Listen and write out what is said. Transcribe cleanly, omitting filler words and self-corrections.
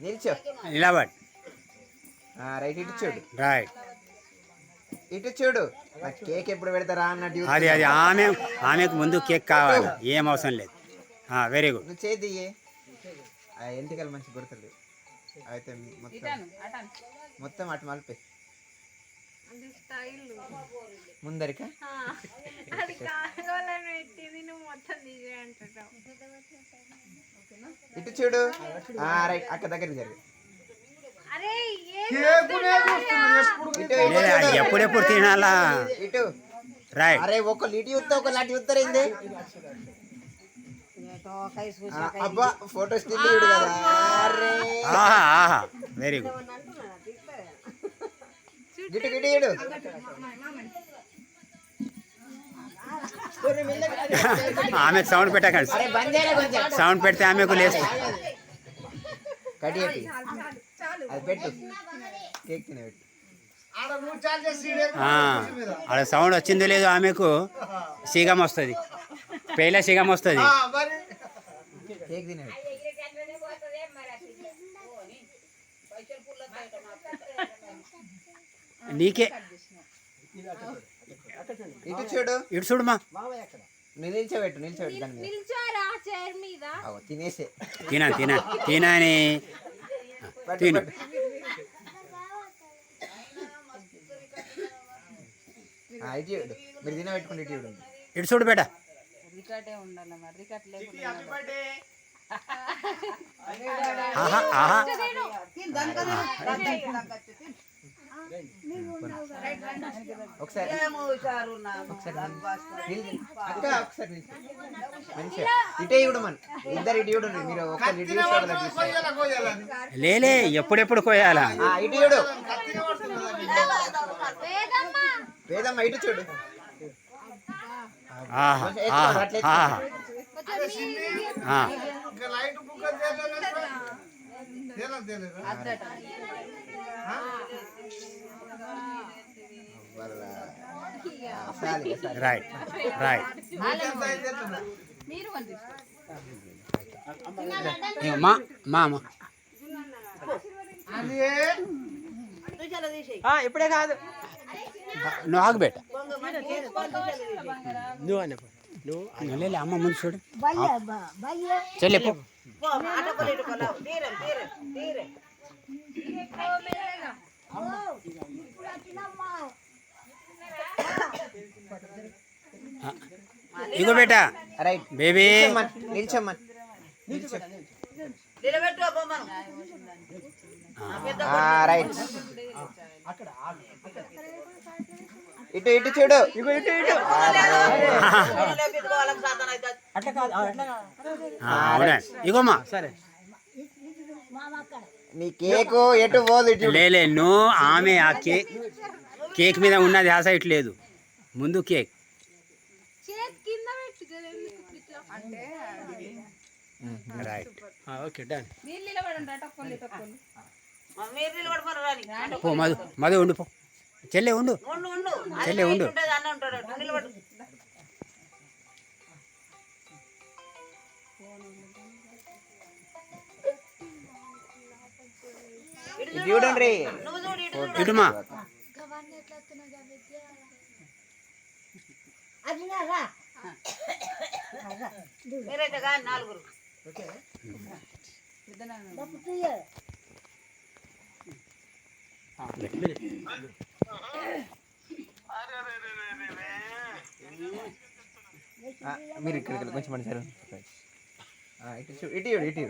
నిల్చో. నిలబడి. రైట్, ఇటు చూడు. రైట్. ఇటు చూడు. కేక్ ఎప్పుడు పెడతారా అన్నట్టు. అది ఆమెకు ముందు కేక్ కావాలి, ఏం అవసరం లేదు. Very good. నువ్వు చేతి ఎంటికలు మంచి గుర్తులు అయితే మొత్తం అటు మలిపే ముందరికా. ఇటు చూడు. రైట్, అక్క దగ్గరికి జరిగి. ఎప్పుడెప్పుడు తినాలా. ఇటు రైట్. అరే ఒకళ్ళు ఇటు చూస్తా ఒకళ్ళు అటు చూస్తారేంది. అబ్బా ఫోటో స్టిల్ కదా. Very good. గిటు గిటు ఇడు. ఆమెకు సౌండ్ పెట్టకండి. సౌండ్ పెడితే ఆమెకు లేస్తుంది. కడి అది పెట్టు. కేక్ తినబెట్టు. అక్కడ సౌండ్ వచ్చిందో లేదో ఆమెకు సిగం వస్తుంది, పేల సిగం వస్తుంది. కేక్ తినబెట్టు. నీకే. ఇటు చూడు. ఇటు చూడుమా. నిల్చోబెట్టు దాని మీద. తినేసే. తినని తిను. ఇటు చూడు. మీరు తినబెట్టుకుంటే ఇటు చూడు. ఇటు చూడు బేట. ఒకసారి అక్క ఒకసారి మంచిగా ఇటే ఇవ్వడం. ఇద్దరు ఇటు ఇవ్వడం. మీరు ఒకసారి ఇటు లేలే, ఎప్పుడెప్పుడు కోయాలా. ఇటు ఇవ్వడు. వేదమ్మ ఇటు చూడు. Right right. మామ ఇప్పుడే కాదు. నువ్వు ఆగుబెట్ట. నువ్వు అమ్మ ముందు చూడు. చెల్లెప్పు. ఇగో బేటా. Right baby. నిల్చమ్మా. రైట్. ఇటు ఇటు చూడు. ఇగోమ్మా. నీ కేకు ఎటు పోదు. లేలే, నువ్వు ఆమె ఆ కేక్ మీద ఉన్నది ఆ సైట్ లేదు, ముందు కేక్. రైట్. Okay done. పో మధు ఉండు. పో చెల్లె ఉండు. చెల్లె ఉండు. చూడండి. ఇటుమా. మీరు ఇక్కడికి కొంచెం మంచి ఇటు ఇటు ఇటు